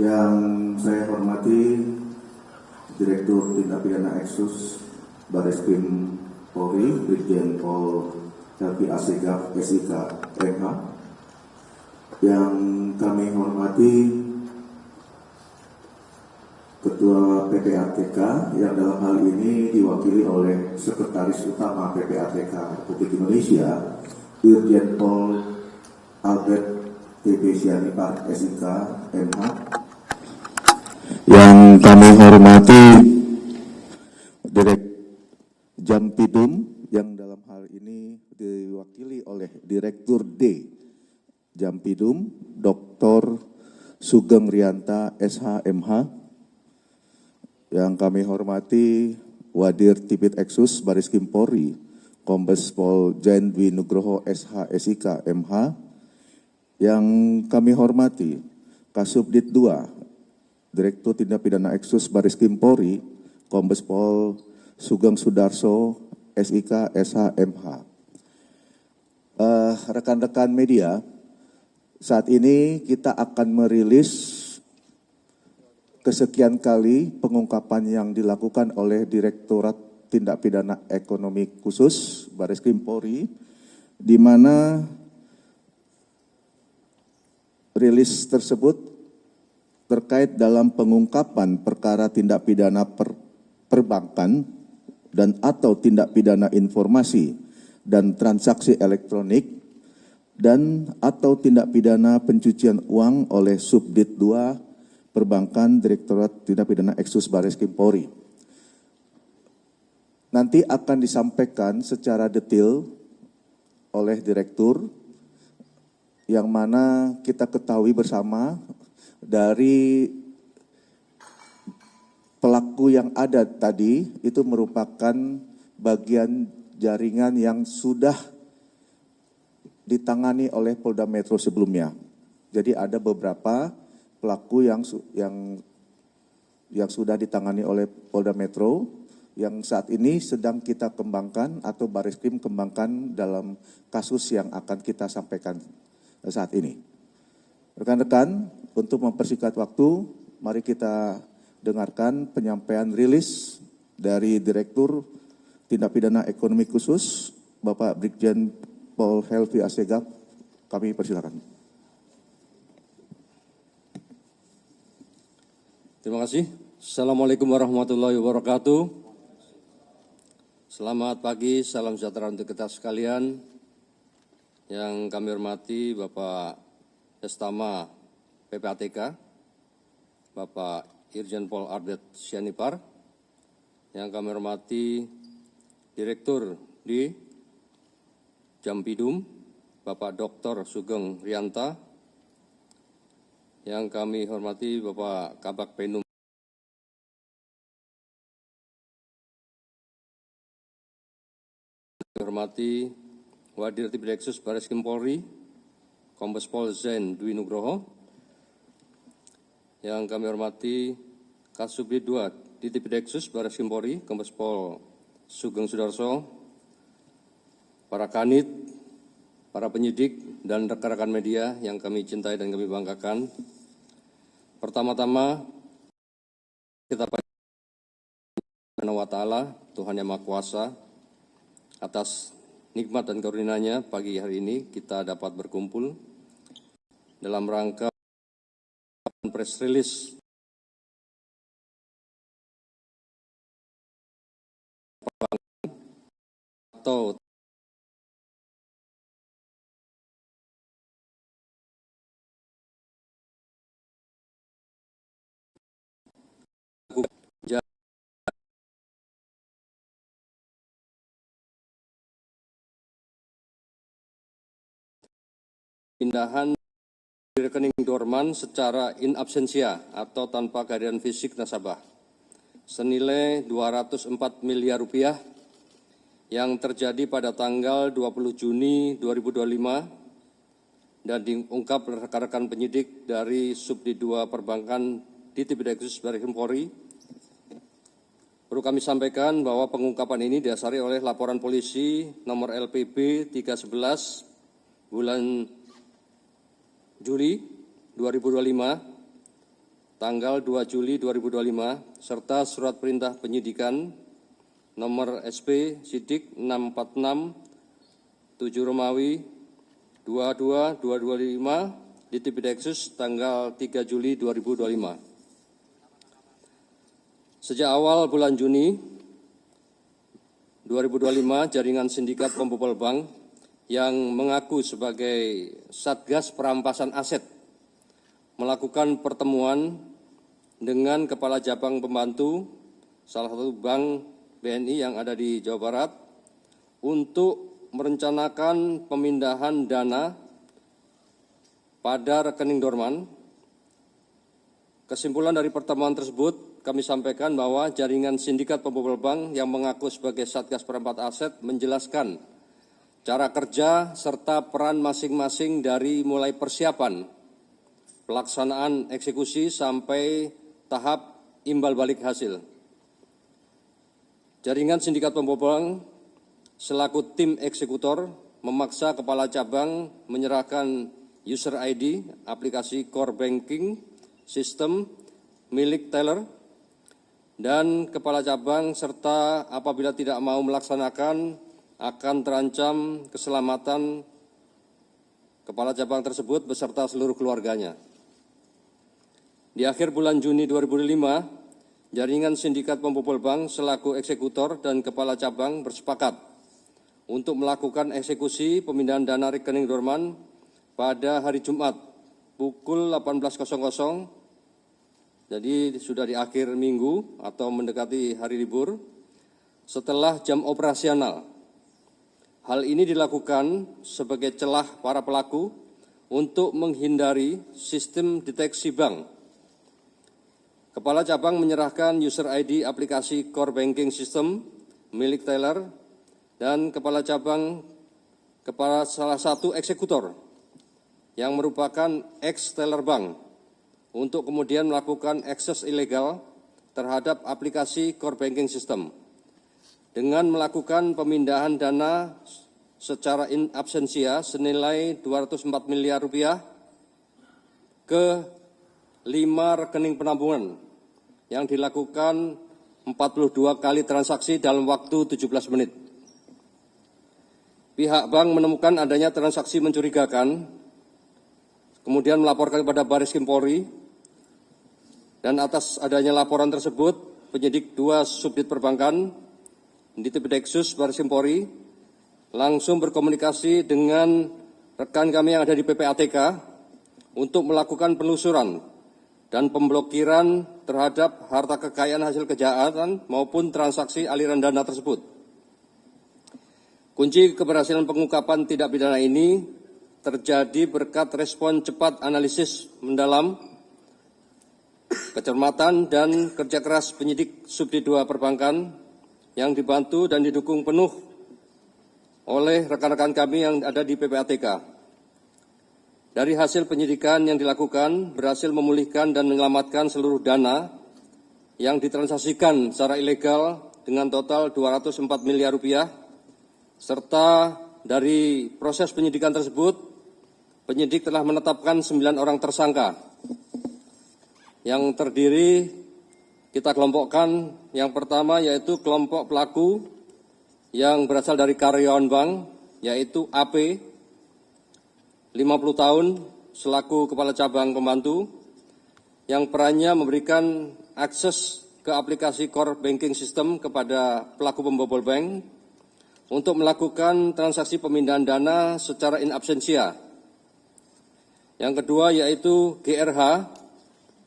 Yang saya hormati Direktur Tindak Pidana Eksus Bareskrim Polri, Brigjen Pol Helvi Asegaf SIK MH. Yang kami hormati Ketua PPATK yang dalam hal ini diwakili oleh Sekretaris Utama PPATK Republik Indonesia, Irjen Pol Albert TB Sianipar SIK MH. Yang kami hormati Direk Jampidum yang dalam hal ini diwakili oleh Direktur D Jampidum, Dr. Sugeng Rianta SH.MH. Yang kami hormati Wadir Tipit Eksus Bareskrim Polri, Kombes Pol Jen Dwi Nugroho SH.SIK MH. Yang kami hormati Kasubdit 2 Direktur Tindak Pidana Eksus Bareskrim Polri, Kombes Pol Sugeng Sudarso SIK SH.MH. Rekan-rekan media, saat ini kita akan merilis kesekian kali pengungkapan yang dilakukan oleh Direktorat Tindak Pidana Ekonomi Khusus Bareskrim Polri, di mana rilis tersebut terkait dalam pengungkapan perkara tindak pidana perbankan dan atau tindak pidana informasi dan transaksi elektronik dan atau tindak pidana pencucian uang oleh Subdit 2 Perbankan Direktorat Tindak Pidana Eksus Bareskrim Polri. Nanti akan disampaikan secara detail oleh Direktur, yang mana kita ketahui bersama dari pelaku yang ada tadi itu merupakan bagian jaringan yang sudah ditangani oleh Polda Metro sebelumnya. Jadi ada beberapa pelaku yang sudah ditangani oleh Polda Metro yang saat ini sedang kita kembangkan atau Bareskrim kembangkan dalam kasus yang akan kita sampaikan saat ini. Rekan-rekan, untuk mempersingkat waktu, mari kita dengarkan penyampaian rilis dari Direktur Tindak Pidana Ekonomi Khusus, Bapak Brigjen Pol Helvi Asegaf. Kami persilakan. Terima kasih. Assalamualaikum warahmatullahi wabarakatuh. Selamat pagi, salam sejahtera untuk kita sekalian. Yang kami hormati Bapak Estama PPATK, Bapak Irjen Pol Albert Sianipar. Yang kami hormati Direktur di Jampidum, Bapak Dr. Sugeng Rianta. Yang kami hormati Bapak Kabak Penum. Kami hormati Wadir Tipit Eksus Bareskrim Polri, Kombes Pol Jen Dwi Nugroho. Yang kami hormati Kasubdit 2 Tipit Eksus Bareskrim Polri, Kombes Pol Sugeng Sudarso, para kanit, para penyidik, dan rekan-rekan media yang kami cintai dan kami banggakan. Pertama-tama, kita bersyukur wa ta'ala, Tuhan Yang Maha Kuasa, atas nikmat dan karunia-Nya pagi hari ini kita dapat berkumpul dalam rangka press release atau pindahan rekening dorman secara in absentia atau tanpa kehadiran fisik nasabah senilai 204 miliar rupiah yang terjadi pada tanggal 20 Juni 2025 dan diungkap rekan-rekan penyidik dari Subdit 2 Perbankan di Tipit Eksus Bareskrim Polri. Perlu kami sampaikan bahwa pengungkapan ini didasari oleh laporan polisi nomor LPB 311 bulan Juli 2025 tanggal 2 Juli 2025 serta surat perintah penyidikan nomor SP Sidik 646 7 Romawi 22 225 Ditipideksus tanggal 3 Juli 2025. Sejak awal bulan Juni 2025, jaringan sindikat pembobol bank yang mengaku sebagai Satgas Perampasan Aset melakukan pertemuan dengan Kepala Cabang Pembantu salah satu bank BNI yang ada di Jawa Barat untuk merencanakan pemindahan dana pada rekening dorman. Kesimpulan dari pertemuan tersebut, kami sampaikan bahwa jaringan sindikat pembobol bank yang mengaku sebagai Satgas Perampasan Aset menjelaskan cara kerja serta peran masing-masing dari mulai persiapan, pelaksanaan eksekusi sampai tahap imbal balik hasil. Jaringan sindikat pembobol bank selaku tim eksekutor memaksa kepala cabang menyerahkan user ID aplikasi core banking sistem milik teller dan kepala cabang serta apabila tidak mau melaksanakan akan terancam keselamatan kepala cabang tersebut beserta seluruh keluarganya. Di akhir bulan Juni 2005, jaringan sindikat pembobol bank selaku eksekutor dan kepala cabang bersepakat untuk melakukan eksekusi pemindahan dana rekening dorman pada hari Jumat pukul 18.00, jadi sudah di akhir minggu atau mendekati hari libur, setelah jam operasional. Hal ini dilakukan sebagai celah para pelaku untuk menghindari sistem deteksi bank. Kepala cabang menyerahkan user ID aplikasi core banking system milik teller dan kepala cabang kepada salah satu eksekutor yang merupakan ex-teller bank untuk kemudian melakukan akses ilegal terhadap aplikasi core banking system dengan melakukan pemindahan dana secara in absentia senilai 204 miliar rupiah ke 5 rekening penampungan yang dilakukan 42 kali transaksi dalam waktu 17 menit. Pihak bank menemukan adanya transaksi mencurigakan, kemudian melaporkan kepada Bareskrim Polri, dan atas adanya laporan tersebut, penyidik 2 subdit perbankan Ditipideksus Bareskrim Polri langsung berkomunikasi dengan rekan kami yang ada di PPATK untuk melakukan penelusuran dan pemblokiran terhadap harta kekayaan hasil kejahatan maupun transaksi aliran dana tersebut. Kunci keberhasilan pengungkapan tindak pidana ini terjadi berkat respon cepat analisis mendalam, kecermatan dan kerja keras penyidik Subdit 2 Perbankan yang dibantu dan didukung penuh oleh rekan-rekan kami yang ada di PPATK. Dari hasil penyidikan yang dilakukan berhasil memulihkan dan menyelamatkan seluruh dana yang ditransaksikan secara ilegal dengan total 204 miliar rupiah, serta dari proses penyidikan tersebut, penyidik telah menetapkan 9 orang tersangka yang terdiri kita kelompokkan. Yang pertama yaitu kelompok pelaku yang berasal dari karyawan bank, yaitu AP, 50 tahun, selaku kepala cabang pembantu, yang perannya memberikan akses ke aplikasi core banking system kepada pelaku pembobol bank untuk melakukan transaksi pemindahan dana secara in absentia. Yang kedua yaitu GRH,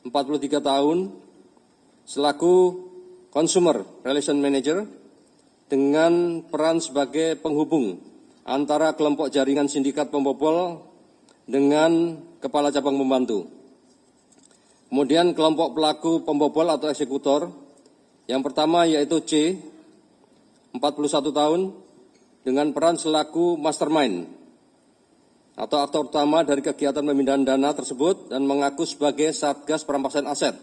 43 tahun, selaku Consumer Relation Manager dengan peran sebagai penghubung antara kelompok jaringan sindikat pembobol dengan kepala cabang pembantu. Kemudian kelompok pelaku pembobol atau eksekutor, yang pertama yaitu C, 41 tahun, dengan peran selaku mastermind atau aktor utama dari kegiatan pemindahan dana tersebut dan mengaku sebagai Satgas Perampasan Aset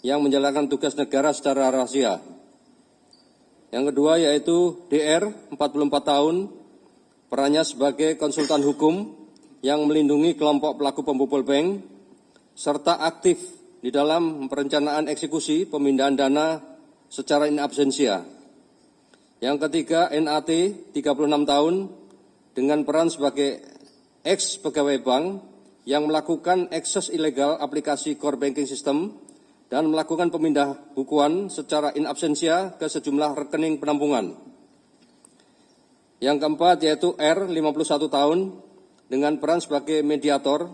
yang menjalankan tugas negara secara rahasia. Yang kedua yaitu DR, 44 tahun, perannya sebagai konsultan hukum yang melindungi kelompok pelaku pembobol bank serta aktif di dalam perencanaan eksekusi pemindahan dana secara in absentia. Yang ketiga, NAT 36 tahun dengan peran sebagai ex-pegawai bank yang melakukan akses ilegal aplikasi core banking system dan melakukan pemindah bukuan secara in absentia ke sejumlah rekening penampungan. Yang keempat yaitu R 51 tahun dengan peran sebagai mediator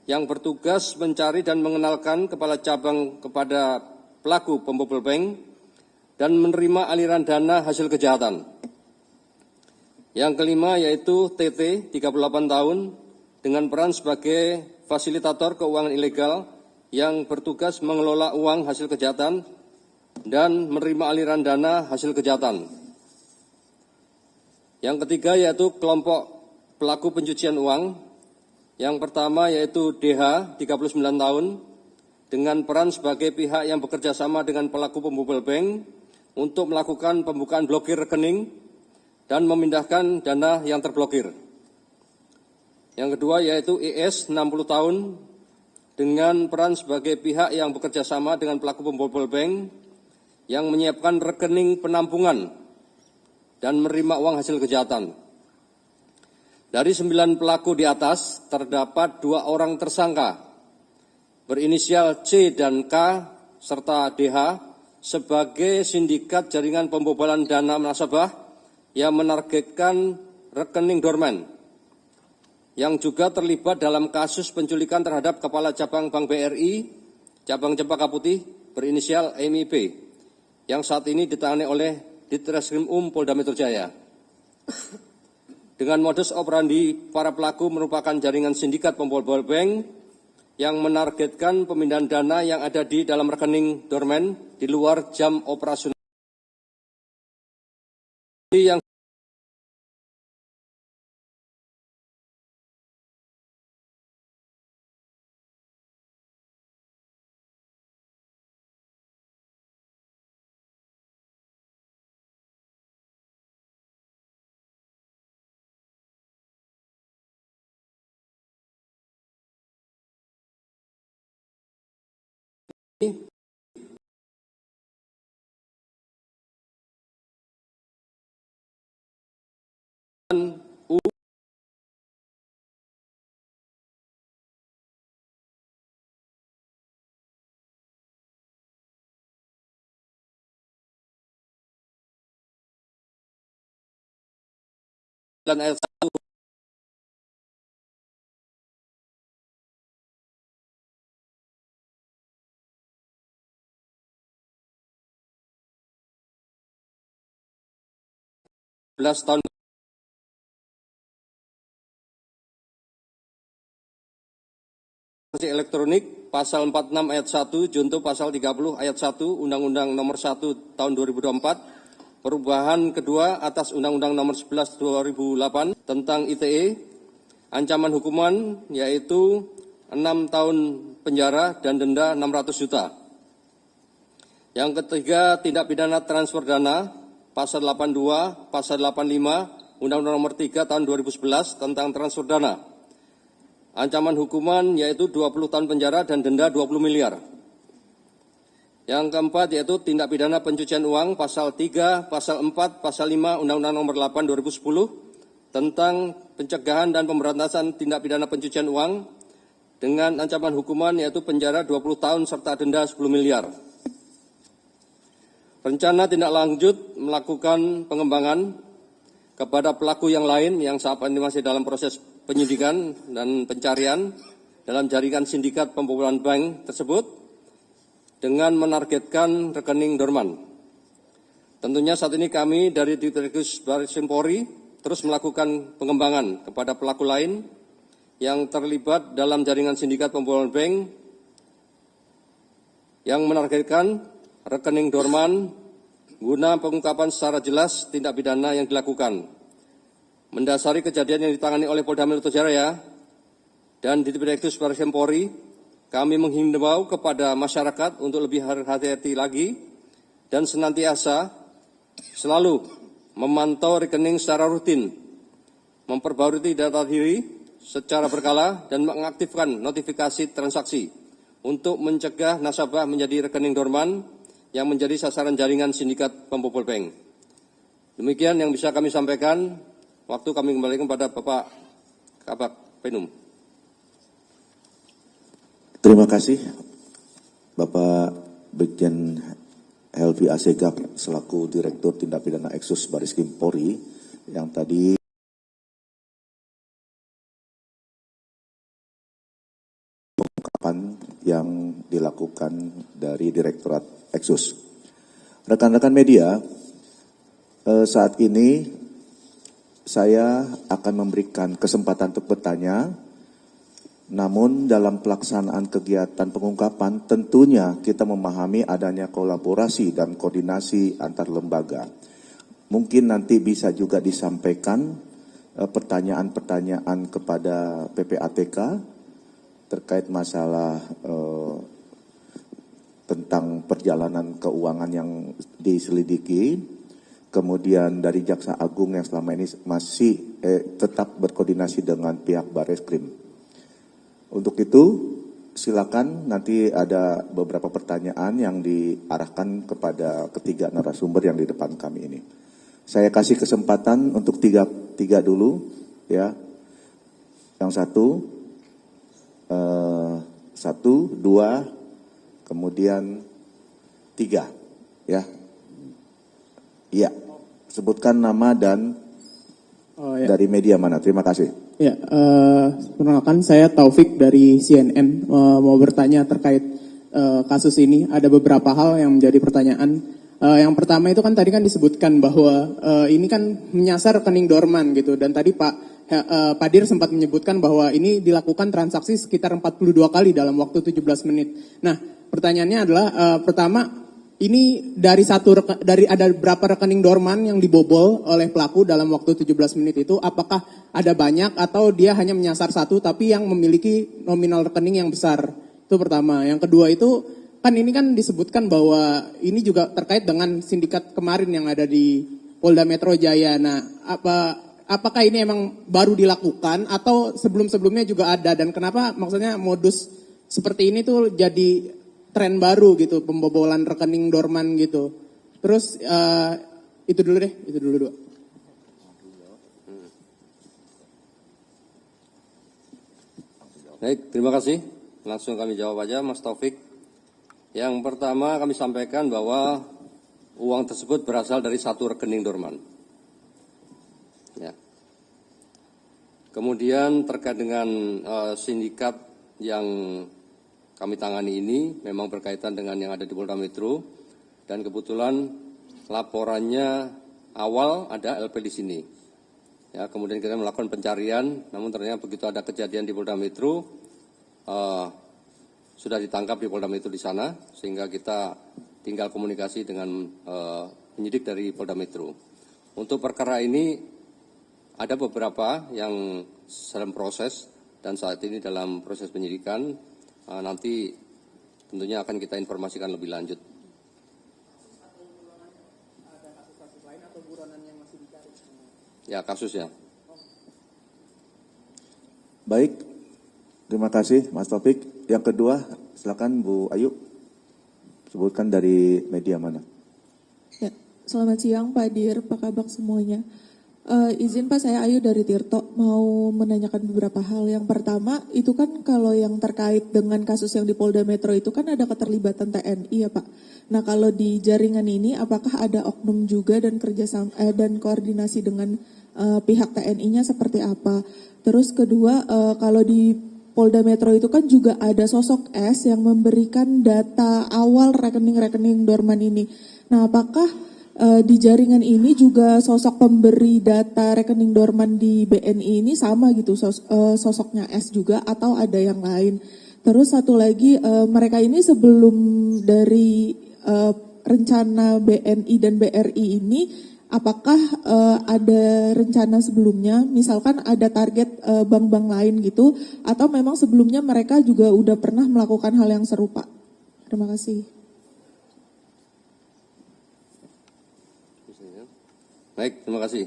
yang bertugas mencari dan mengenalkan kepala cabang kepada pelaku pembobol bank dan menerima aliran dana hasil kejahatan. Yang kelima yaitu TT 38 tahun dengan peran sebagai fasilitator keuangan ilegal yang bertugas mengelola uang hasil kejahatan dan menerima aliran dana hasil kejahatan. Yang ketiga yaitu kelompok pelaku pencucian uang. Yang pertama yaitu DH 39 tahun dengan peran sebagai pihak yang bekerja sama dengan pelaku pembobol bank untuk melakukan pembukaan blokir rekening dan memindahkan dana yang terblokir. Yang kedua yaitu IS 60 tahun dengan peran sebagai pihak yang bekerja sama dengan pelaku pembobol bank yang menyiapkan rekening penampungan dan menerima uang hasil kejahatan. Dari 9 pelaku di atas, terdapat 2 orang tersangka berinisial C dan K serta DH sebagai sindikat jaringan pembobolan dana nasabah yang menargetkan rekening dorman, yang juga terlibat dalam kasus penculikan terhadap Kepala Cabang Bank BRI, Cabang Cempaka Putih, berinisial MIP, yang saat ini ditangani oleh Ditreskrim Polda Metro Jaya. Dengan modus operandi, para pelaku merupakan jaringan sindikat pembobol bank yang menargetkan pemindahan dana yang ada di dalam rekening dorman di luar jam operasional yang U dan ayat 1 tahun elektronik, pasal 46 ayat 1, junto pasal 30 ayat 1 Undang-Undang Nomor 1 Tahun 2024, perubahan kedua atas Undang-Undang Nomor 11 2008 tentang ITE, ancaman hukuman yaitu 6 tahun penjara dan denda 600 juta. Yang ketiga, tindak pidana transfer dana, pasal 82, pasal 85 Undang-Undang Nomor 3 Tahun 2011 tentang transfer dana. Ancaman hukuman yaitu 20 tahun penjara dan denda 20 miliar. Yang keempat yaitu tindak pidana pencucian uang, pasal 3, pasal 4, pasal 5 Undang-Undang Nomor 8 2010 tentang pencegahan dan pemberantasan tindak pidana pencucian uang dengan ancaman hukuman yaitu penjara 20 tahun serta denda 10 miliar. Rencana tindak lanjut melakukan pengembangan kepada pelaku yang lain yang saat ini masih dalam proses penyidikan dan pencarian dalam jaringan sindikat pembobolan bank tersebut dengan menargetkan rekening dorman. Tentunya saat ini kami dari Ditreskrim Barreskrim Polri terus melakukan pengembangan kepada pelaku lain yang terlibat dalam jaringan sindikat pembobolan bank yang menargetkan rekening dorman guna pengungkapan secara jelas tindak pidana yang dilakukan. Mendasari kejadian yang ditangani oleh Polda Metro Jaya dan Ditreskrim Barreskrim Polri, kami menghimbau kepada masyarakat untuk lebih hati-hati lagi dan senantiasa selalu memantau rekening secara rutin, memperbarui data diri secara berkala dan mengaktifkan notifikasi transaksi untuk mencegah nasabah menjadi rekening dorman yang menjadi sasaran jaringan sindikat pembobol bank. Demikian yang bisa kami sampaikan. Waktu kami kembalikan kepada Bapak Kabak Penum. Terima kasih Bapak Brigjen Helvi Assegaf selaku Direktur Tindak Pidana Eksus Bareskrim Polri yang tadi pengungkapan yang dilakukan dari Direktorat Eksus. Rekan-rekan media, saat ini saya akan memberikan kesempatan untuk bertanya, namun dalam pelaksanaan kegiatan pengungkapan tentunya kita memahami adanya kolaborasi dan koordinasi antar lembaga. Mungkin nanti bisa juga disampaikan pertanyaan-pertanyaan kepada PPATK terkait masalah tentang perjalanan keuangan yang diselidiki. Kemudian dari Jaksa Agung yang selama ini masih tetap berkoordinasi dengan pihak Bareskrim. Untuk itu silakan nanti ada beberapa pertanyaan yang diarahkan kepada ketiga narasumber yang di depan kami ini. Saya kasih kesempatan untuk tiga dulu ya. Yang satu, dua, kemudian tiga ya. Iya, sebutkan nama dan dari media mana. Terima kasih. Ya, perkenalkan saya Taufik dari CNN. Mau bertanya terkait kasus ini. Ada beberapa hal yang menjadi pertanyaan. Yang pertama itu kan tadi kan disebutkan bahwa ini kan menyasar rekening dorman gitu. Dan tadi Pak Dir sempat menyebutkan bahwa ini dilakukan transaksi sekitar 42 kali dalam waktu 17 menit. Nah, pertanyaannya adalah pertama, ini dari ada berapa rekening dorman yang dibobol oleh pelaku dalam waktu 17 menit itu, apakah ada banyak atau dia hanya menyasar satu tapi yang memiliki nominal rekening yang besar? Itu pertama. Yang kedua itu kan ini kan disebutkan bahwa ini juga terkait dengan sindikat kemarin yang ada di Polda Metro Jaya. Nah, apakah ini emang baru dilakukan atau sebelum-sebelumnya juga ada, dan kenapa maksudnya modus seperti ini tuh jadi tren baru gitu, pembobolan rekening dorman gitu. Terus itu dulu dua. Baik, terima kasih. Langsung kami jawab aja, Mas Taufik. Yang pertama kami sampaikan bahwa uang tersebut berasal dari satu rekening dorman. Ya. Kemudian terkait dengan sindikat yang kami tangani ini memang berkaitan dengan yang ada di Polda Metro, dan kebetulan laporannya awal ada LP di sini. Ya, kemudian kita melakukan pencarian, namun ternyata begitu ada kejadian di Polda Metro, sudah ditangkap di Polda Metro di sana, sehingga kita tinggal komunikasi dengan penyidik dari Polda Metro. Untuk perkara ini ada beberapa yang dalam proses dan saat ini dalam proses penyidikan. Nanti tentunya akan kita informasikan lebih lanjut. Ada kasus-kasus lain atau buronan yang masih dicari? Ya, kasusnya. Baik, terima kasih Mas Taufik. Yang kedua, silakan Bu Ayu. Sebutkan dari media mana. Ya, selamat siang Pak Dir, Pak Kabak semuanya. Izin Pak, saya Ayu dari Tirto, mau menanyakan beberapa hal. Yang pertama, itu kan kalau yang terkait dengan kasus yang di Polda Metro itu kan ada keterlibatan TNI ya Pak. Nah, kalau di jaringan ini apakah ada oknum juga dan kerjasama dan koordinasi dengan pihak TNI-nya seperti apa? Terus kedua, kalau di Polda Metro itu kan juga ada sosok S yang memberikan data awal rekening-rekening dorman ini. Nah, apakah di jaringan ini juga sosok pemberi data rekening dorman di BNI ini sama gitu, sosoknya S juga atau ada yang lain? Terus satu lagi, mereka ini sebelum dari rencana BNI dan BRI ini, apakah ada rencana sebelumnya, misalkan ada target bank-bank lain gitu, atau memang sebelumnya mereka juga udah pernah melakukan hal yang serupa? Terima kasih. Baik, terima kasih.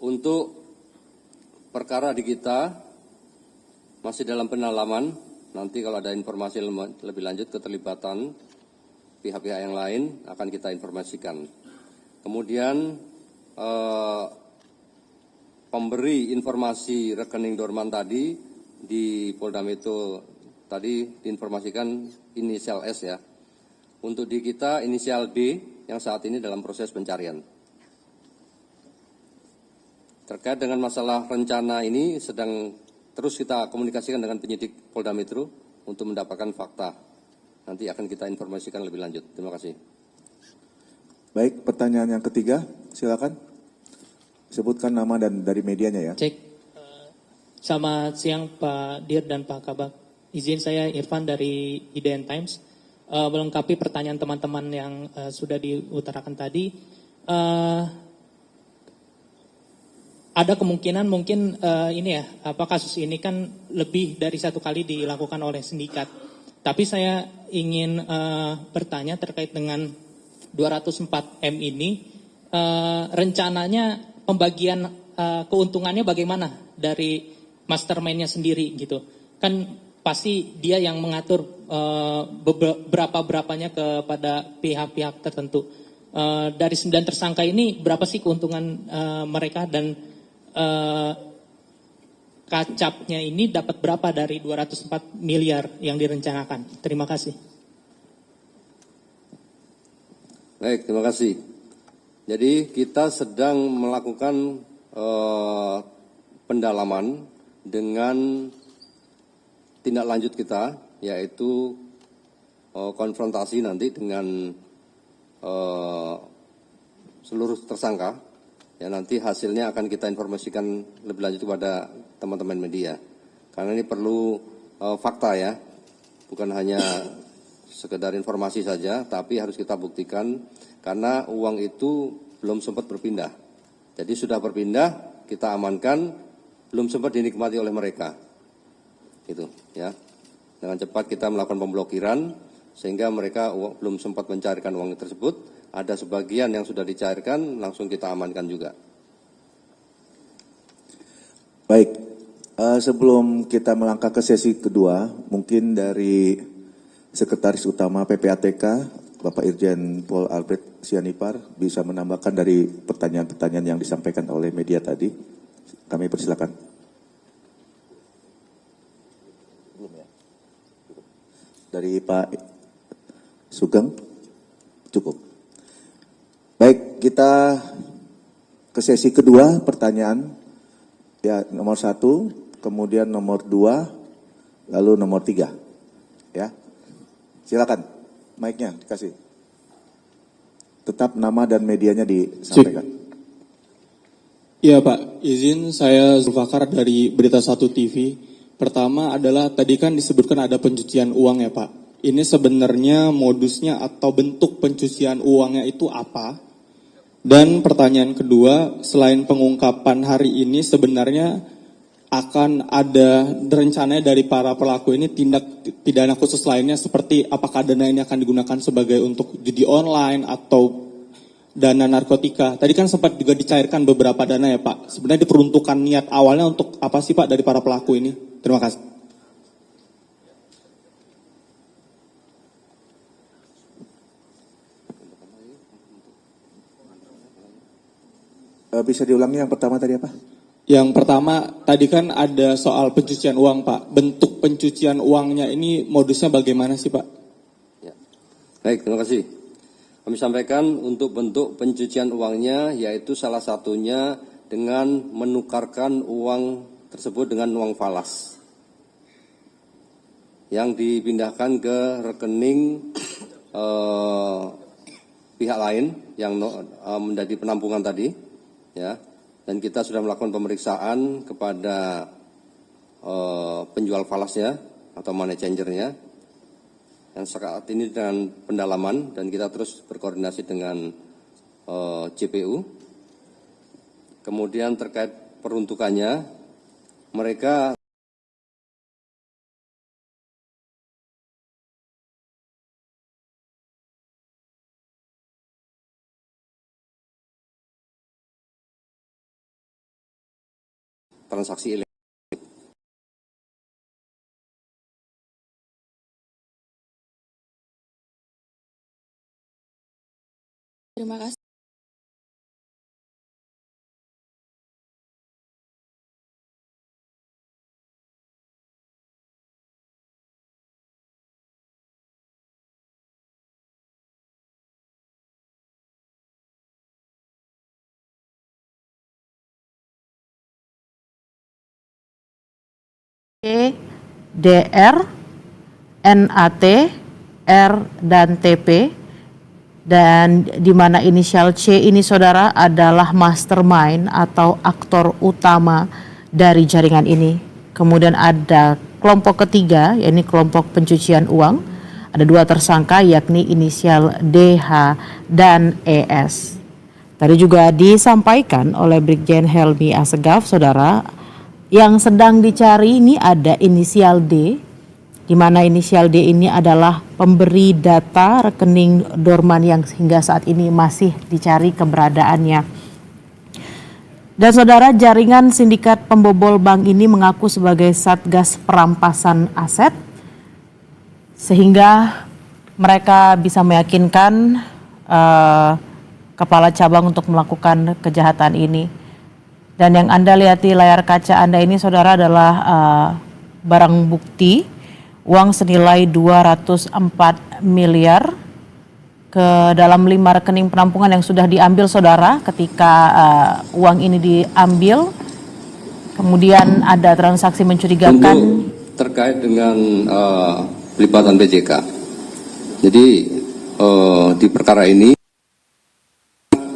Untuk perkara di kita masih dalam pendalaman, Nanti kalau ada informasi lebih lanjut keterlibatan pihak-pihak yang lain akan kita informasikan. Kemudian pemberi informasi rekening Dorman tadi di Polda Metro tadi diinformasikan inisial S ya. Untuk di kita inisial D yang saat ini dalam proses pencarian. Terkait dengan masalah rencana ini sedang terus kita komunikasikan dengan penyidik Polda Metro untuk mendapatkan fakta. Nanti akan kita informasikan lebih lanjut. Terima kasih. Baik, pertanyaan yang ketiga, silakan. Sebutkan nama dan dari medianya ya. Cek. Selamat siang Pak Dir dan Pak Kabak. Izin saya Irfan dari IDN Times. Melengkapi pertanyaan teman-teman yang sudah diutarakan tadi. Ada kemungkinan mungkin ini ya, kasus ini kan lebih dari satu kali dilakukan oleh sindikat. Tapi saya ingin bertanya terkait dengan 204M ini, rencananya pembagian keuntungannya bagaimana dari mastermind-nya sendiri gitu. Kan pasti dia yang mengatur berapanya kepada pihak-pihak tertentu. Dari 9 tersangka ini berapa sih keuntungan mereka dan kacapnya ini dapat berapa dari 204 miliar yang direncanakan? Terima kasih. Baik, terima kasih. Jadi kita sedang melakukan pendalaman dengan tindak lanjut kita, yaitu konfrontasi nanti dengan seluruh tersangka. Ya, nanti hasilnya akan kita informasikan lebih lanjut kepada teman-teman media. Karena ini perlu fakta ya, bukan hanya sekedar informasi saja, tapi harus kita buktikan karena uang itu belum sempat berpindah. Jadi sudah berpindah, kita amankan, belum sempat dinikmati oleh mereka. Gitu ya. Dengan cepat kita melakukan pemblokiran sehingga mereka belum sempat mencarikan uang tersebut. Ada sebagian yang sudah dicairkan, langsung kita amankan juga. Baik, sebelum kita melangkah ke sesi kedua, mungkin dari Sekretaris Utama PPATK, Bapak Irjen Pol Albert Sianipar, bisa menambahkan dari pertanyaan-pertanyaan yang disampaikan oleh media tadi. Kami persilakan. Dari Pak Sugeng, cukup. Baik, kita ke sesi kedua, pertanyaan ya nomor 1, kemudian nomor 2, lalu nomor 3. Ya, silakan, mic-nya dikasih. Tetap nama dan medianya disampaikan. Iya Pak, izin saya Zulfakar dari Berita 1 TV. Pertama adalah tadi kan disebutkan ada pencucian uang ya Pak. Ini sebenarnya modusnya atau bentuk pencucian uangnya itu apa? Dan pertanyaan kedua, selain pengungkapan hari ini sebenarnya akan ada rencananya dari para pelaku ini tindak pidana khusus lainnya seperti apakah dana ini akan digunakan sebagai untuk judi online atau dana narkotika. Tadi kan sempat juga dicairkan beberapa dana ya Pak. Sebenarnya diperuntukkan niat awalnya untuk apa sih Pak dari para pelaku ini? Terima kasih. Bisa diulangi yang pertama tadi apa? Yang pertama, tadi kan ada soal pencucian uang Pak. Bentuk pencucian uangnya ini modusnya bagaimana sih Pak? Ya. Baik, terima kasih. Kami sampaikan untuk bentuk pencucian uangnya, yaitu salah satunya dengan menukarkan uang tersebut dengan uang falas. Yang dipindahkan ke rekening pihak lain yang menjadi penampungan tadi. Ya, dan kita sudah melakukan pemeriksaan kepada penjual falasnya atau money changernya yang saat ini dengan pendalaman dan kita terus berkoordinasi dengan JPU. Kemudian terkait peruntukannya, mereka transaksi ilegal. Terima kasih. DR, NAT, R, dan TP, dan di mana inisial C ini saudara adalah mastermind atau aktor utama dari jaringan ini. Kemudian ada kelompok ketiga, yakni kelompok pencucian uang. Ada 2 tersangka yakni inisial DH dan ES. Tadi juga disampaikan oleh Brigjen Helmi Assegaf, saudara, yang sedang dicari ini ada inisial D, di mana inisial D ini adalah pemberi data rekening Dorman yang hingga saat ini masih dicari keberadaannya. Dan saudara, jaringan sindikat pembobol bank ini mengaku sebagai Satgas Perampasan Aset, sehingga mereka bisa meyakinkan kepala cabang untuk melakukan kejahatan ini. Dan yang Anda lihat di layar kaca Anda ini saudara adalah barang bukti uang senilai 204 miliar ke dalam 5 rekening penampungan yang sudah diambil saudara ketika uang ini diambil. Kemudian ada transaksi mencurigakan. Untuk terkait dengan pelibatan PJK. Jadi di perkara ini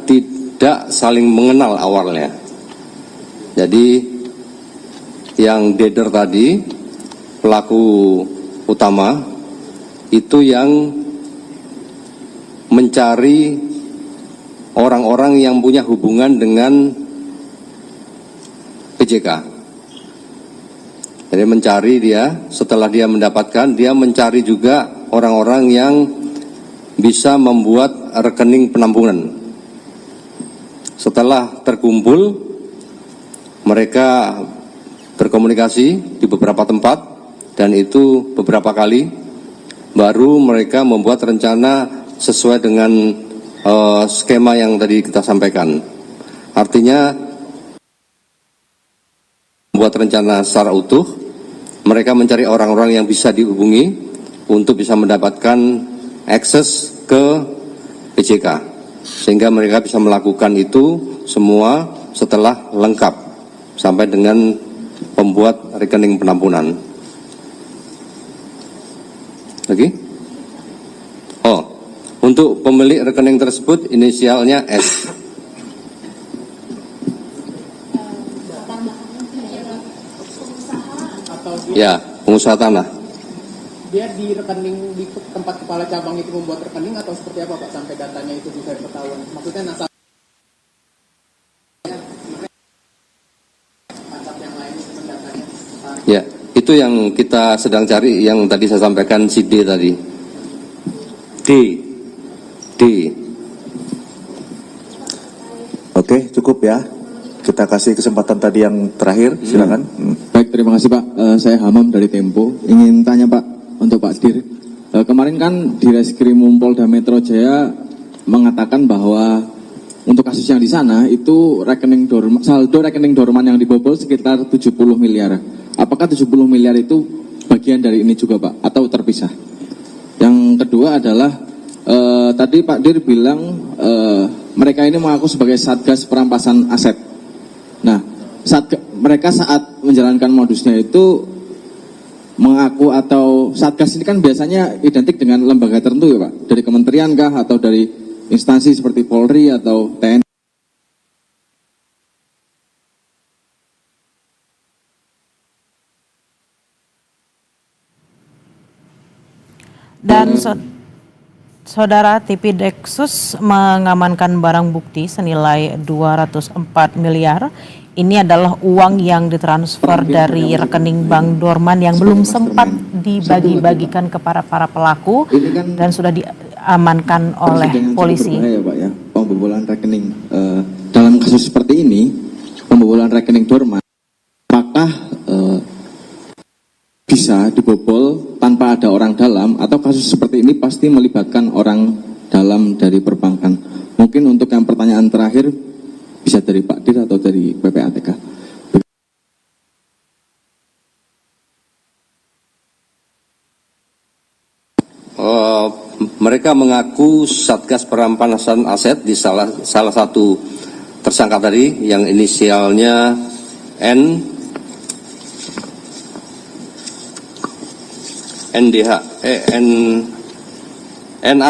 tidak saling mengenal awalnya. Jadi yang Deder tadi, pelaku utama, itu yang mencari orang-orang yang punya hubungan dengan PJK. Jadi mencari dia, setelah dia mendapatkan, dia mencari juga orang-orang yang bisa membuat rekening penampungan. Setelah terkumpul, mereka berkomunikasi di beberapa tempat dan itu beberapa kali, baru mereka membuat rencana sesuai dengan skema yang tadi kita sampaikan. Artinya membuat rencana secara utuh, mereka mencari orang-orang yang bisa dihubungi untuk bisa mendapatkan akses ke PJK, sehingga mereka bisa melakukan itu semua setelah lengkap sampai dengan pembuat rekening penampungan. Lagi? Oh, untuk pemilik rekening tersebut inisialnya S. Ya, pengusaha tanah. Dia di rekening di tempat kepala cabang itu membuat rekening atau seperti apa Pak sampai datanya itu bisa ketahuan? Maksudnya nasabah Ya, itu yang kita sedang cari, yang tadi saya sampaikan si D tadi. D. Oke, cukup ya. Kita kasih kesempatan tadi yang terakhir, silakan. Baik, terima kasih Pak. Saya Hamam dari Tempo. Ingin tanya Pak, untuk Pak Dir. Kemarin kan di Reskrimum Polda Metro Jaya mengatakan bahwa untuk kasus yang di sana itu saldo rekening Dorman yang dibobol sekitar 70 miliar. Apakah 70 miliar itu bagian dari ini juga Pak atau terpisah? Yang kedua adalah tadi Pak Dir bilang mereka ini mengaku sebagai Satgas Perampasan Aset. Nah, mereka saat menjalankan modusnya itu mengaku atau Satgas ini kan biasanya identik dengan lembaga tertentu ya Pak, dari kementerian kah atau dari instansi seperti Polri atau TNI? Dan saudara, TV Dexus mengamankan barang bukti senilai 204 miliar. Ini adalah uang yang ditransfer dari rekening Bank Dorman yang belum sempat dibagi-bagikan kepada para pelaku dan sudah diamankan oleh polisi. Ya Pak ya, pembobolan rekening dalam kasus seperti ini, pembobolan rekening Dorman, apakah bisa dibobol tanpa ada orang dalam atau kasus seperti ini pasti melibatkan orang dalam dari perbankan? Mungkin untuk yang pertanyaan terakhir bisa dari Pak Dir atau dari PPATK. Mereka mengaku Satgas Perampasan Aset di salah satu tersangka tadi yang inisialnya NA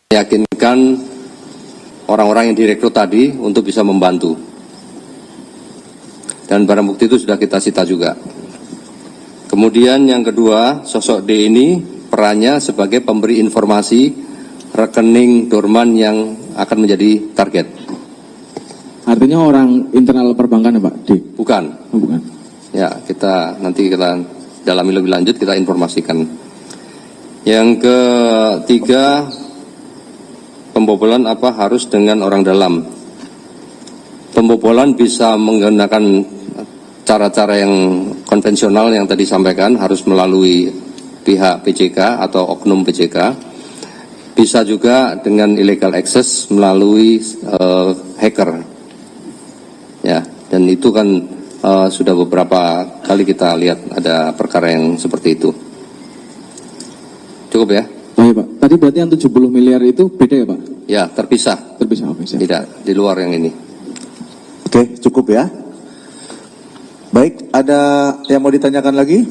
meyakinkan orang-orang yang direkrut tadi untuk bisa membantu. Dan barang bukti itu sudah kita sita juga. Kemudian yang kedua, sosok D ini perannya sebagai pemberi informasi rekening dorman yang akan menjadi target. Artinya orang internal perbankan ya Pak D? Bukan. Oh, bukan. Ya, nanti kita dalami lebih lanjut, kita informasikan. Yang ketiga, pembobolan apa harus dengan orang dalam. Pembobolan bisa menggunakan cara-cara yang konvensional yang tadi sampaikan, harus melalui pihak PJK atau oknum PJK. Bisa juga dengan illegal access melalui hacker. Ya, dan itu kan sudah beberapa kali kita lihat ada perkara yang seperti itu. Cukup ya? Oh iya Pak, tadi berarti yang 70 miliar itu beda ya Pak? Ya, terpisah. Terpisah, oke. Tidak, di luar yang ini. Oke, cukup ya. Baik, ada yang mau ditanyakan lagi?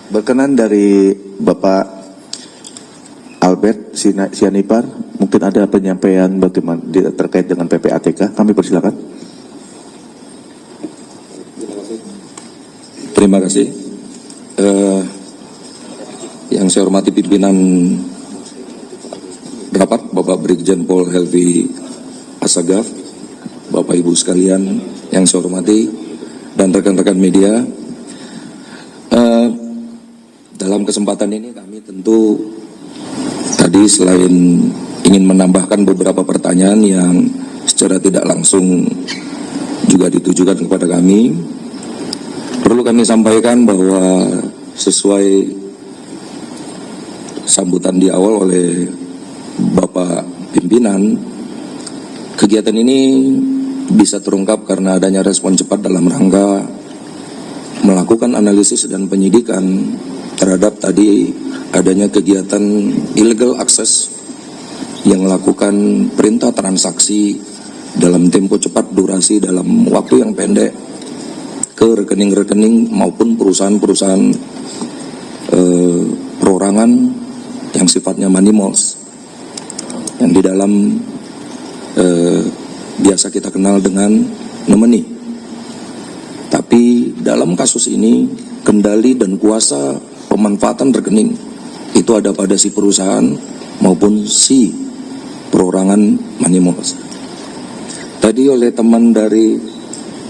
Berkenan dari Bapak Albert Sianipar, mungkin ada penyampaian bagaimana terkait dengan PPATK, kami persilakan. Terima kasih. Yang saya hormati pimpinan rapat, Bapak Brigjen Pol Helvi Asagaf, Bapak Ibu sekalian yang saya hormati, dan rekan-rekan media. Dalam kesempatan ini kami tentu tadi selain ingin menambahkan beberapa pertanyaan yang secara tidak langsung juga ditujukan kepada kami, perlu kami sampaikan bahwa sesuai sambutan di awal oleh Bapak Pimpinan, kegiatan ini bisa terungkap karena adanya respon cepat dalam rangka melakukan analisis dan penyidikan terhadap tadi adanya kegiatan illegal access yang melakukan perintah transaksi dalam tempo cepat, durasi dalam waktu yang pendek ke rekening-rekening maupun perusahaan-perusahaan perorangan yang sifatnya money malls yang di dalam biasa kita kenal dengan nomini. Tapi dalam kasus ini kendali dan kuasa pemanfaatan rekening itu ada pada si perusahaan maupun si perorangan money malls. Tadi oleh teman dari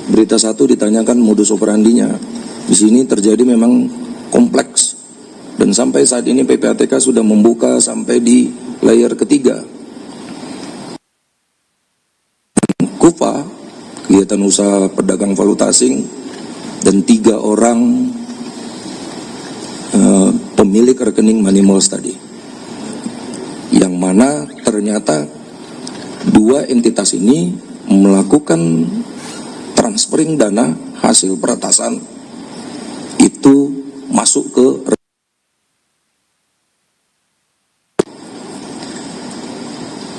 Berita Satu ditanyakan modus operandinya. Di sini terjadi memang kompleks dan sampai saat ini PPATK sudah membuka sampai di layer ketiga. KUPA, kegiatan usaha pedagang valuta asing, dan 3 orang pemilik rekening money malls tadi, yang mana ternyata 2 entitas ini melakukan transferring dana hasil peretasan itu masuk ke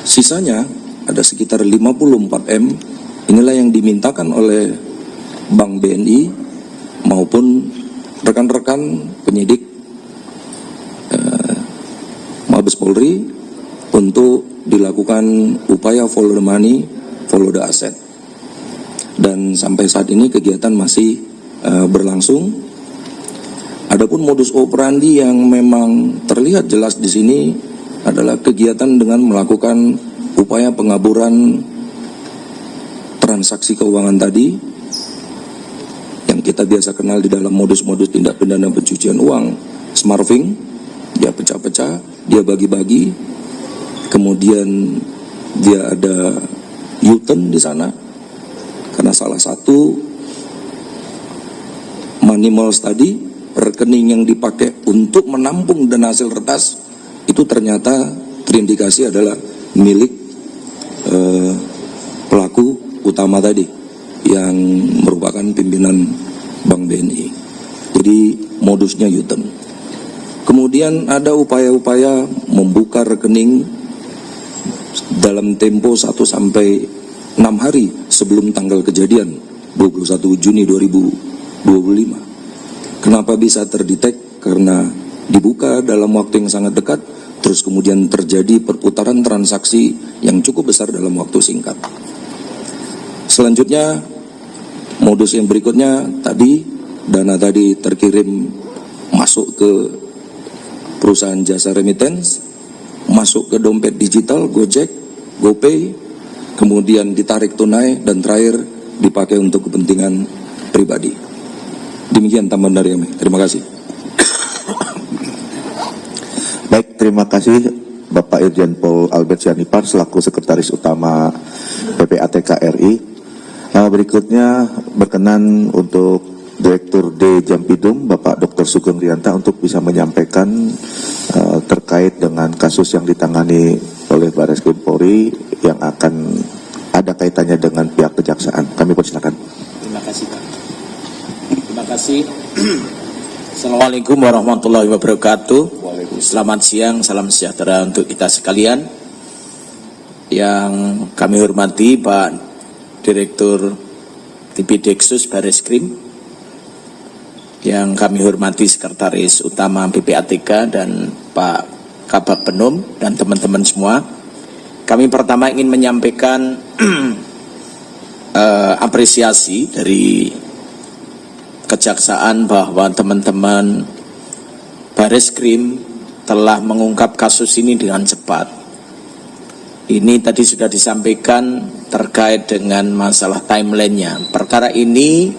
sisanya ada sekitar 54 M. Inilah yang dimintakan oleh Bank BNI maupun rekan-rekan penyidik Mabes Polri untuk dilakukan upaya follow the money, follow the asset. Dan sampai saat ini kegiatan masih berlangsung. Adapun modus operandi yang memang terlihat jelas di sini adalah kegiatan dengan melakukan upaya pengaburan transaksi keuangan tadi yang kita biasa kenal di dalam modus-modus tindak pidana pencucian uang, smarting, dia pecah-pecah, dia bagi-bagi, kemudian dia ada U-turn di sana karena salah satu money malls tadi, rekening yang dipakai untuk menampung dana hasil retas itu ternyata terindikasi adalah milik pelaku utama tadi yang merupakan pimpinan Bank BNI. Jadi modusnya U-turn. Kemudian ada upaya-upaya membuka rekening dalam tempo 1 sampai 6 hari sebelum tanggal kejadian 21 Juni 2025. Kenapa bisa terdetek? Karena dibuka dalam waktu yang sangat dekat, terus kemudian terjadi perputaran transaksi yang cukup besar dalam waktu singkat. Selanjutnya, modus yang berikutnya tadi, dana tadi terkirim masuk ke perusahaan jasa remittance, masuk ke dompet digital, Gojek, GoPay, kemudian ditarik tunai, dan terakhir dipakai untuk kepentingan pribadi. Demikian tambahan dari kami. Terima kasih. Baik, terima kasih Bapak Irjen Pol Albert Sianipar selaku Sekretaris Utama PPATK RI. Berikutnya berkenan untuk Direktur D Jampidum Bapak Dr. Sugeng Rianta untuk bisa menyampaikan terkait dengan kasus yang ditangani oleh Barreskrim Polri yang akan ada kaitannya dengan pihak kejaksaan. Kami persilakan. Terima kasih Pak. Terima kasih. Assalamualaikum warahmatullahi wabarakatuh. Selamat siang, salam sejahtera untuk kita sekalian. Yang kami hormati Pak Direktur TV Deksus Barreskrim, yang kami hormati Sekretaris Utama PPATK dan Pak Kabak Penum dan teman-teman semua. Kami pertama ingin menyampaikan apresiasi dari Kejaksaan bahwa teman-teman Barreskrim telah mengungkap kasus ini dengan cepat. Ini tadi sudah disampaikan terkait dengan masalah timeline-nya. Perkara ini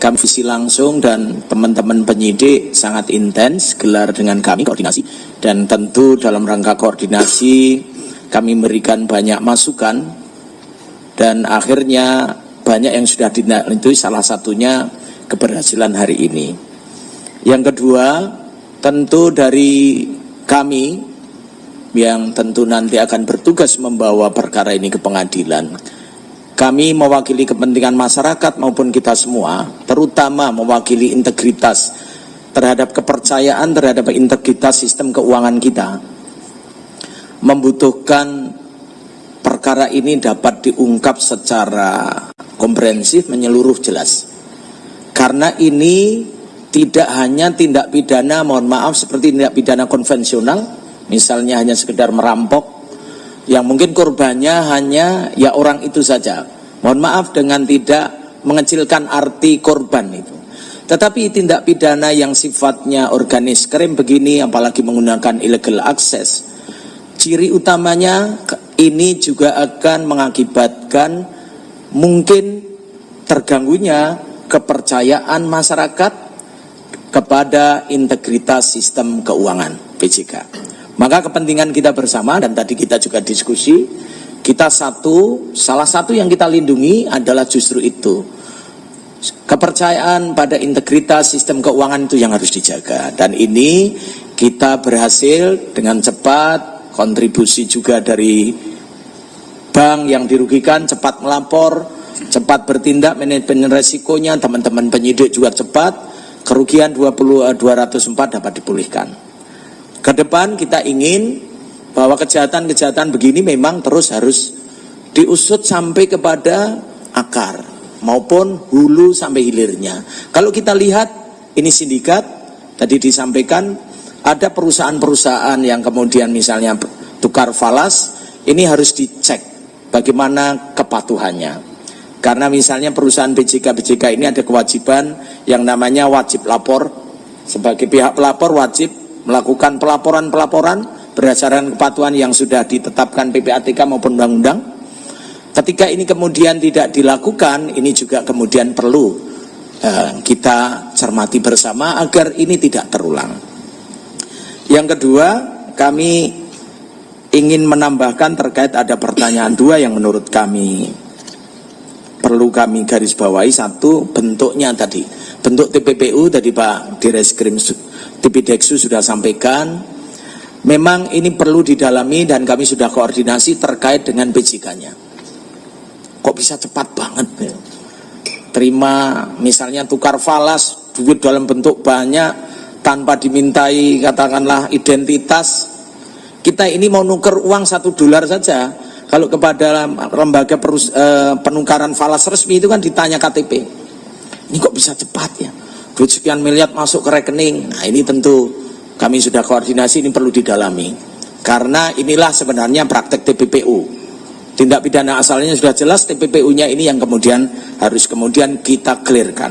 kami visi langsung dan teman-teman penyidik sangat intens gelar dengan kami koordinasi, dan tentu dalam rangka koordinasi kami memberikan banyak masukan dan akhirnya banyak yang sudah ditindaklanjuti, salah satunya keberhasilan hari ini. Yang kedua, tentu dari kami yang tentu nanti akan bertugas membawa perkara ini ke pengadilan, kami mewakili kepentingan masyarakat maupun kita semua, terutama mewakili integritas terhadap kepercayaan terhadap integritas sistem keuangan kita, membutuhkan perkara ini dapat diungkap secara komprehensif, menyeluruh, jelas. Karena ini tidak hanya tindak pidana, mohon maaf, seperti tindak pidana konvensional, misalnya hanya sekedar merampok, yang mungkin korbannya hanya ya orang itu saja. Mohon maaf dengan tidak mengecilkan arti korban itu. Tetapi tindak pidana yang sifatnya organis krim begini, apalagi menggunakan illegal access, ciri utamanya ini juga akan mengakibatkan mungkin terganggunya kepercayaan masyarakat kepada integritas sistem keuangan BJK. Maka kepentingan kita bersama, dan tadi kita juga diskusi, kita salah satu yang kita lindungi adalah justru itu. Kepercayaan pada integritas sistem keuangan itu yang harus dijaga. Dan ini kita berhasil dengan cepat, kontribusi juga dari bank yang dirugikan cepat melapor, cepat bertindak, manajemen resikonya, teman-teman penyidik juga cepat, kerugian 204 dapat dipulihkan. Ke depan kita ingin bahwa kejahatan-kejahatan begini memang terus harus diusut sampai kepada akar maupun hulu sampai hilirnya. Kalau kita lihat ini sindikat, tadi disampaikan ada perusahaan-perusahaan yang kemudian misalnya tukar falas, ini harus dicek bagaimana kepatuhannya. Karena misalnya perusahaan BJK ini ada kewajiban yang namanya wajib lapor. Sebagai pihak pelapor wajib melakukan pelaporan-pelaporan berdasarkan kepatuhan yang sudah ditetapkan PPATK maupun undang-undang. Ketika ini kemudian tidak dilakukan, ini juga kemudian perlu kita cermati bersama agar ini tidak terulang. Yang kedua, kami ingin menambahkan terkait ada pertanyaan dua yang menurut kami perlu kami garis bawahi. Satu, bentuknya tadi. Bentuk TPPU tadi Pak Direskrim Tipideksu sudah sampaikan. Memang ini perlu didalami dan kami sudah koordinasi terkait dengan PJK-nya. Kok bisa cepat banget ya? Terima misalnya tukar falas, duit dalam bentuk banyak tanpa dimintai katakanlah identitas. Kita ini mau nuker uang $1 saja. Kalau kepada lembaga penukaran falas resmi itu kan ditanya KTP. Ini kok bisa cepat ya? Duit sekian miliar masuk ke rekening. Nah ini tentu kami sudah koordinasi, ini perlu didalami. Karena inilah sebenarnya praktek TPPU. Tindak pidana asalnya sudah jelas, TPPU-nya ini yang kemudian harus kemudian kita clearkan.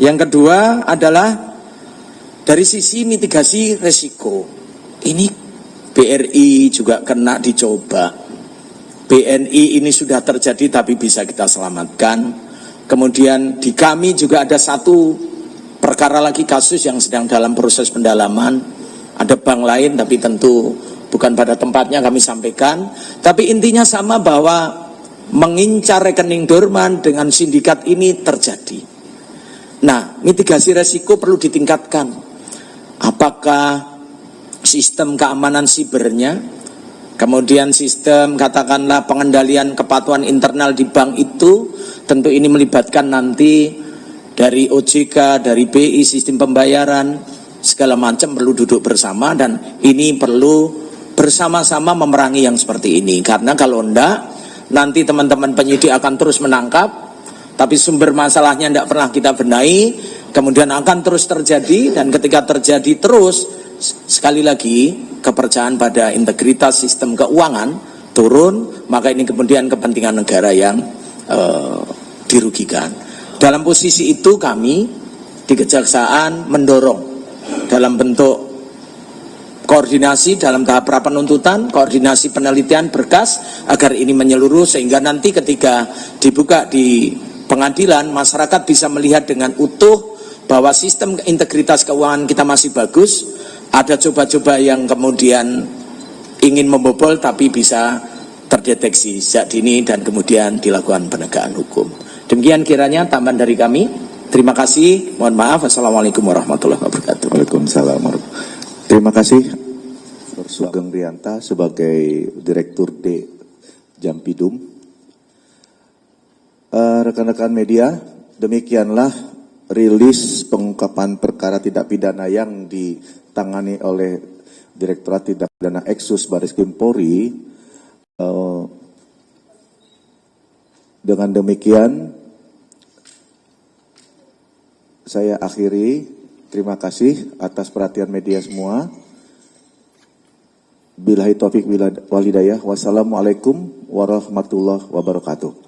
Yang kedua adalah dari sisi mitigasi resiko. Ini BRI juga kena dicoba. BNI ini sudah terjadi tapi bisa kita selamatkan. Kemudian di kami juga ada satu perkara lagi kasus yang sedang dalam proses pendalaman. Ada bank lain tapi tentu bukan pada tempatnya kami sampaikan, tapi intinya sama bahwa mengincar rekening dorman dengan sindikat ini terjadi. Nah, mitigasi resiko perlu ditingkatkan. Apakah sistem keamanan sibernya, kemudian sistem katakanlah pengendalian kepatuhan internal di bank itu, tentu ini melibatkan nanti dari OJK, dari BI, sistem pembayaran, segala macam perlu duduk bersama dan ini perlu bersama-sama memerangi yang seperti ini. Karena kalau enggak, nanti teman-teman penyidik akan terus menangkap, tapi sumber masalahnya enggak pernah kita benahi, kemudian akan terus terjadi, dan ketika terjadi terus, sekali lagi, kepercayaan pada integritas sistem keuangan turun, maka ini kemudian kepentingan negara yang dirugikan. Dalam posisi itu kami di Kejaksaan mendorong dalam bentuk koordinasi dalam tahap pra penuntutan, koordinasi penelitian berkas agar ini menyeluruh sehingga nanti ketika dibuka di pengadilan masyarakat bisa melihat dengan utuh bahwa sistem integritas keuangan kita masih bagus. Ada coba-coba yang kemudian ingin membobol tapi bisa terdeteksi sejak dini dan kemudian dilakukan penegakan hukum. Demikian kiranya tambahan dari kami. Terima kasih. Mohon maaf. Assalamualaikum warahmatullahi wabarakatuh. Waalaikumsalam. Terima kasih Sugeng Rianta sebagai Direktur D Jampidum. Rekan-rekan media, demikianlah rilis pengungkapan perkara tindak pidana yang ditangani oleh Direktorat Tindak Pidana Eksus Bareskrim Polri. Dengan demikian saya akhiri. Terima kasih atas perhatian media semua. Billahi taufiq wal hidayah. Wassalamualaikum warahmatullahi wabarakatuh.